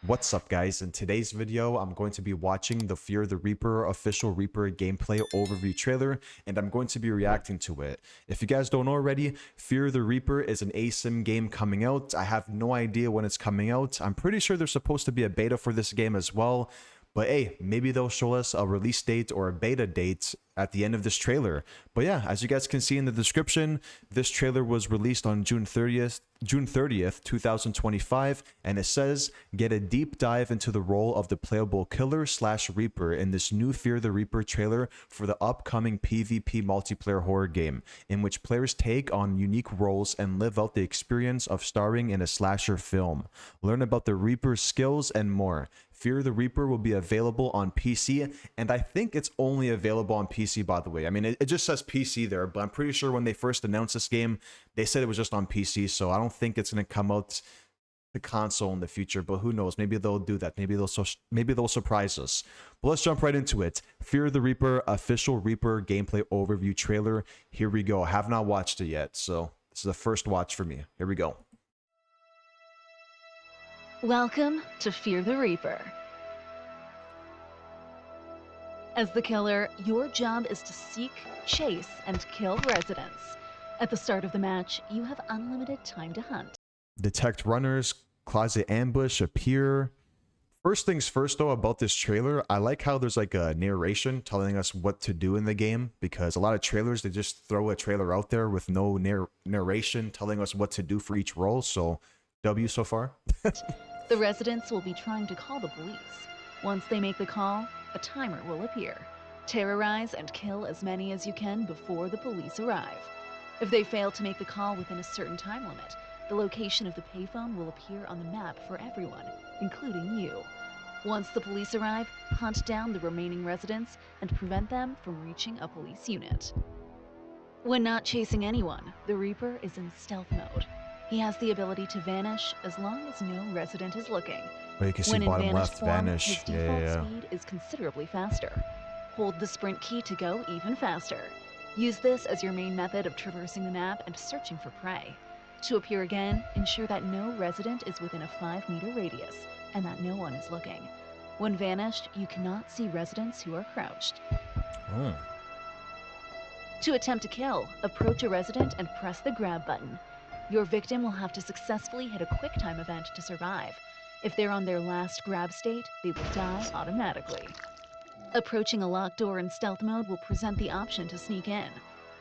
What's up, guys? In today's video, I'm going to be watching the Fear the Reaper official Reaper gameplay overview trailer, and I'm going to be reacting to it. If you guys don't know already, Fear the Reaper is an ASYM game coming out. I have no idea when it's coming out. I'm pretty sure there's supposed to be a beta for this game as well. But hey, maybe they'll show us a release date or a beta date at the end of this trailer. But yeah, as you guys can see in the description, this trailer was released on June 30th, 2025, and it says, get a deep dive into the role of the playable killer / Reaper in this new Fear the Reaper trailer for the upcoming PvP multiplayer horror game, in which players take on unique roles and live out the experience of starring in a slasher film. Learn about the Reaper's skills and more. Fear the Reaper will be available on PC, and I think it's only available on PC, by the way. I mean, it just says PC there, but I'm pretty sure when they first announced this game, they said it was just on PC, so I don't think it's going to come out to console in the future, but who knows? Maybe they'll do that. Maybe they'll surprise us. But let's jump right into it. Fear the Reaper official Reaper gameplay overview trailer. Here we go. I have not watched it yet, so this is the first watch for me. Here we go. Welcome to Fear the Reaper. As the killer, your job is to seek, chase, and kill residents. At the start of the match, you have unlimited time to hunt. Detect runners, closet ambush, appear. First things first, though, about this trailer, I like how there's like a narration telling us what to do in the game, because a lot of trailers, they just throw a trailer out there with no narration telling us what to do for each role, so W so far. The residents will be trying to call the police. Once they make the call, a timer will appear. Terrorize and kill as many as you can before the police arrive. If they fail to make the call within a certain time limit, the location of the payphone will appear on the map for everyone, including you. Once the police arrive, hunt down the remaining residents and prevent them from reaching a police unit. When not chasing anyone, the Reaper is in stealth mode. He has the ability to vanish as long as no resident is looking. But you can see When in bottom vanished left, form, vanish. his default speed is considerably faster. Hold the sprint key to go even faster. Use this as your main method of traversing the map and searching for prey. To appear again, ensure that no resident is within a 5-meter radius and that no one is looking. When vanished, you cannot see residents who are crouched. Oh. To attempt to kill, approach a resident and press the grab button. Your victim will have to successfully hit a QuickTime event to survive. If they're on their last grab state, they will die automatically. Approaching a locked door in stealth mode will present the option to sneak in.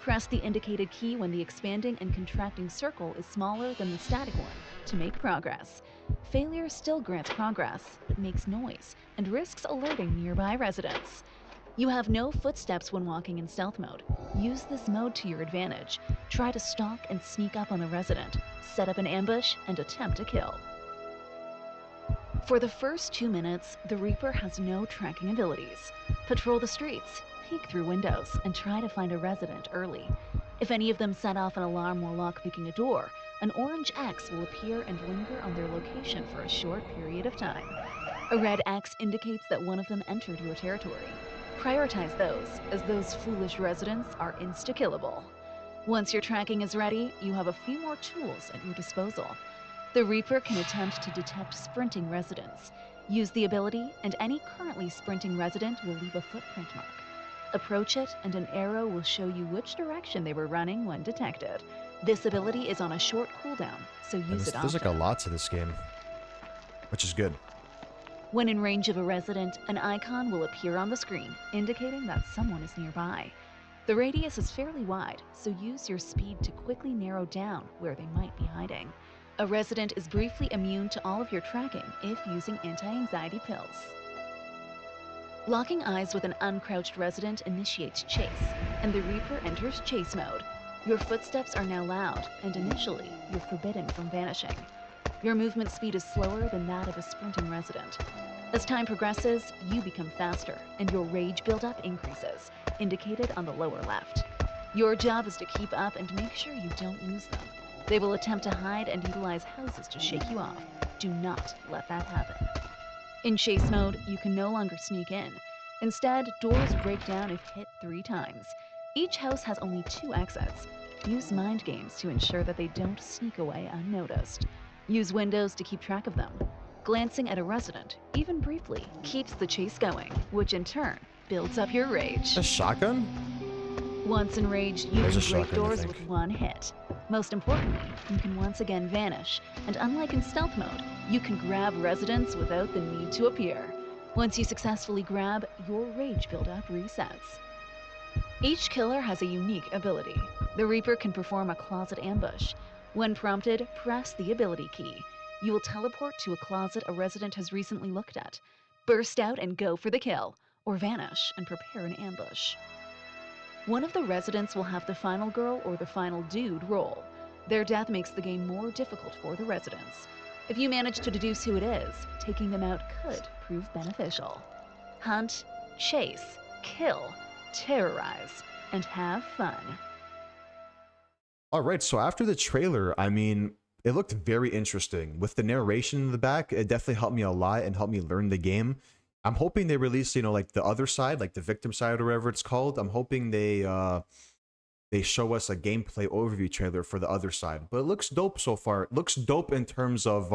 Press the indicated key when the expanding and contracting circle is smaller than the static one to make progress. Failure still grants progress, but makes noise and risks alerting nearby residents. You have no footsteps when walking in stealth mode. Use this mode to your advantage. Try to stalk and sneak up on a resident, set up an ambush, and attempt to kill. For the first 2 minutes, the Reaper has no tracking abilities. Patrol the streets, peek through windows, and try to find a resident early. If any of them set off an alarm while lockpicking a door, an orange X will appear and linger on their location for a short period of time. A red X indicates that one of them entered your territory. Prioritize those, as those foolish residents are insta-killable. Once your tracking is ready, you have a few more tools at your disposal. The Reaper can attempt to detect sprinting residents. Use the ability, and any currently sprinting resident will leave a footprint mark. Approach it, and an arrow will show you which direction they were running when detected. This ability is on a short cooldown, so use it often. There's like a lot to this game, which is good. When in range of a resident, an icon will appear on the screen, indicating that someone is nearby. The radius is fairly wide, so use your speed to quickly narrow down where they might be hiding. A resident is briefly immune to all of your tracking if using anti-anxiety pills. Locking eyes with an uncrouched resident initiates chase, and the Reaper enters chase mode. Your footsteps are now loud, and initially, you're forbidden from vanishing. Your movement speed is slower than that of a sprinting resident. As time progresses, you become faster, and your rage buildup increases, indicated on the lower left. Your job is to keep up and make sure you don't lose them. They will attempt to hide and utilize houses to shake you off. Do not let that happen. In chase mode, you can no longer sneak in. Instead, doors break down if hit 3 times. Each house has only 2 exits. Use mind games to ensure that they don't sneak away unnoticed. Use windows to keep track of them. Glancing at a resident, even briefly, keeps the chase going, which in turn builds up your rage. A shotgun? Once enraged, you There's a can break shotgun, I doors think. with one hit. Most importantly, you can once again vanish, and unlike in stealth mode, you can grab residents without the need to appear. Once you successfully grab, your rage buildup resets. Each killer has a unique ability. The Reaper can perform a closet ambush. When prompted, press the ability key. You will teleport to a closet a resident has recently looked at, burst out and go for the kill, or vanish and prepare an ambush. One of the residents will have the final girl or the final dude role. Their death makes the game more difficult for the residents. If you manage to deduce who it is, taking them out could prove beneficial. Hunt, chase, kill, terrorize, and have fun. All right, so after the trailer, I mean, it looked very interesting. With the narration in the back, it definitely helped me a lot and helped me learn the game. I'm hoping they release, you know, like the other side, like the victim side or whatever it's called. I'm hoping they show us a gameplay overview trailer for the other side. But it looks dope so far. It looks dope in terms of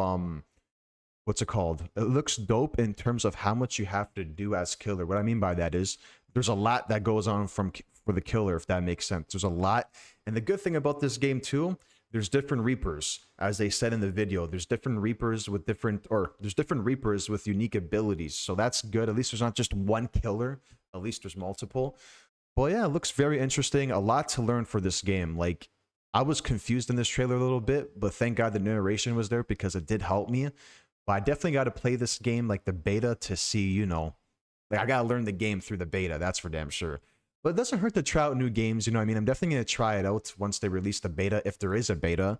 what's it called? It looks dope in terms of how much you have to do as killer. What I mean by that is there's a lot that goes on for the killer, if that makes sense. There's a lot. And the good thing about this game too, there's different Reapers, as they said in the video. There's different Reapers with unique abilities. So that's good. At least there's not just one killer. At least there's multiple. Well, yeah, it looks very interesting. A lot to learn for this game. Like, I was confused in this trailer a little bit, but thank God the narration was there because it did help me. But I definitely got to play this game, like the beta, to see, you know, like I got to learn the game through the beta. That's for damn sure. But it doesn't hurt to try out new games, you know what I mean? I'm definitely going to try it out once they release the beta, if there is a beta.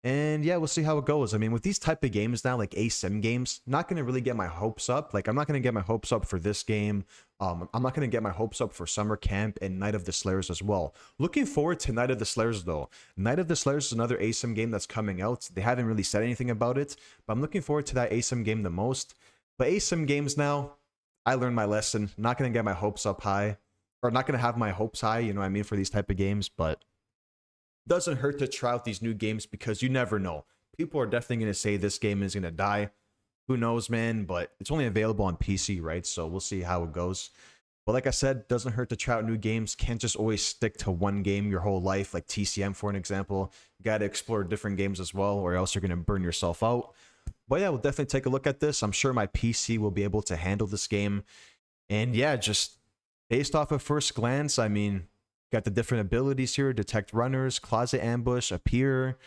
And yeah, we'll see how it goes. I mean, with these type of games now, like ASYM games, not going to really get my hopes up. Like, I'm not going to get my hopes up for this game. I'm not going to get my hopes up for Summer Camp and Night of the Slayers as well. Looking forward to Night of the Slayers, though. Night of the Slayers is another ASYM game that's coming out. They haven't really said anything about it, but I'm looking forward to that ASYM game the most. But ASYM games now, I learned my lesson. Not going to get my hopes up high. Or not going to have my hopes high, you know what I mean, for these type of games, but doesn't hurt to try out these new games because you never know. People are definitely going to say this game is going to die. Who knows, man, but it's only available on PC, right? So we'll see how it goes. But like I said, doesn't hurt to try out new games. Can't just always stick to one game your whole life, like TCM, for an example. You got to explore different games as well, or else you're going to burn yourself out. But yeah, we'll definitely take a look at this. I'm sure my PC will be able to handle this game. And yeah, just based off of first glance, I mean, got the different abilities here: detect runners, closet ambush, appear.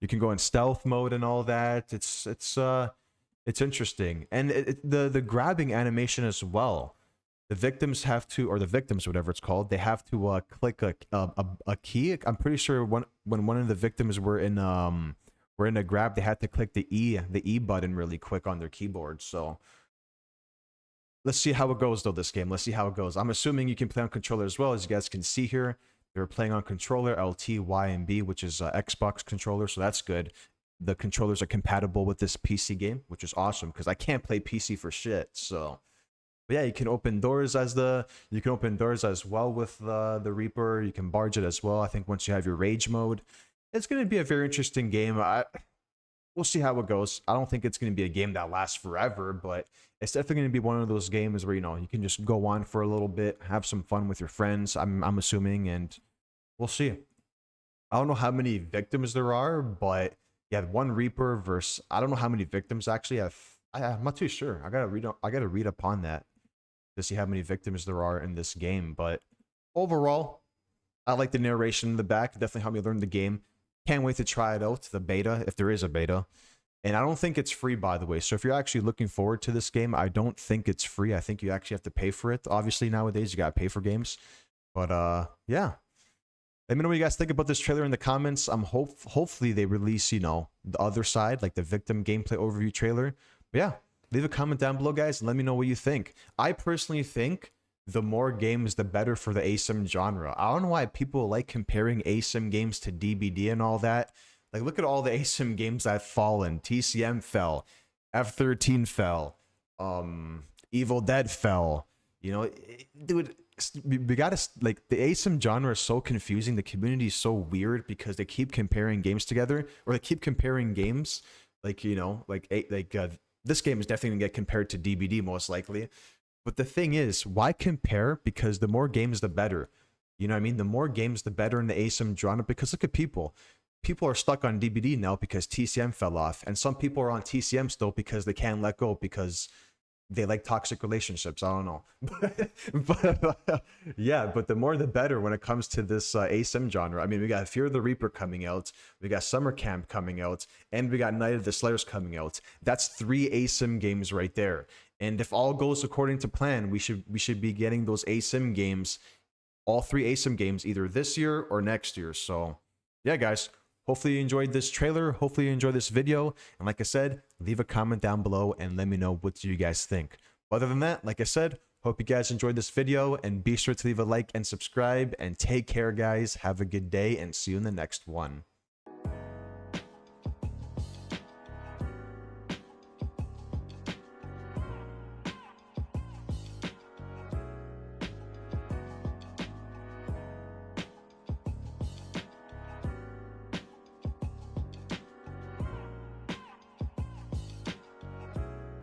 You can go in stealth mode and all that. It's interesting, and the grabbing animation as well. The victims have to, or the victims, whatever it's called, they have to click a key. I'm pretty sure when one of the victims were in a grab, they had to click the E button really quick on their keyboard. So let's see how it goes, though, this game. Let's see how it goes. I'm assuming you can play on controller as well. As you guys can see here, they're playing on controller, LT, Y, and B, which is Xbox controller, so that's good. The controllers are compatible with this PC game, which is awesome, because I can't play PC for shit, so... But yeah, you can open doors as well with the Reaper. You can barge it as well, I think, once you have your rage mode. It's going to be a very interesting game. We'll see how it goes. I don't think it's going to be a game that lasts forever, but it's definitely going to be one of those games where, you know, you can just go on for a little bit, have some fun with your friends, I'm assuming, and we'll see. I don't know how many victims there are, but you have one Reaper versus, I don't know how many victims actually have. I'm not too sure. I gotta read upon that to see how many victims there are in this game. But overall, I like the narration in the back. It definitely helped me learn the game. Can't wait to try it out, the beta, if there is a beta. And I don't think it's free, by the way. So if you're actually looking forward to this game, I don't think it's free. I think you actually have to pay for it. Obviously, nowadays, you gotta pay for games. But yeah. Let me know what you guys think about this trailer in the comments. Hopefully they release, you know, the other side, like the victim gameplay overview trailer. But yeah, leave a comment down below, guys, and let me know what you think. I personally think the more games, the better for the ASYM genre. I don't know why people like comparing ASYM games to DBD and all that. Like, look at all the ASYM games that have fallen. TCM fell. F13 fell. Evil Dead fell. You know, dude, we gotta, like, the ASYM genre is so confusing. The community is so weird because they keep comparing games together, or they keep comparing games, like, you know, like this game is definitely gonna get compared to DBD most likely. But the thing is, why compare? Because the more games, the better. You know what I mean? The more games, the better in the ASYM genre. Because look at people. People are stuck on DBD now because TCM fell off. And some people are on TCM still because they can't let go because they like toxic relationships. I don't know. Yeah, but the more the better when it comes to this ASYM genre. I mean, we got Fear of the Reaper coming out, we got Summer Camp coming out, and we got Night of the Slayers coming out. That's 3 ASYM games right there. And if all goes according to plan, we should be getting those ASYM games, all 3 ASYM games, either this year or next year. So yeah, guys, hopefully you enjoyed this trailer. Hopefully you enjoyed this video. And like I said, leave a comment down below and let me know what you guys think. Other than that, like I said, hope you guys enjoyed this video, and be sure to leave a like and subscribe, and take care, guys. Have a good day and see you in the next one.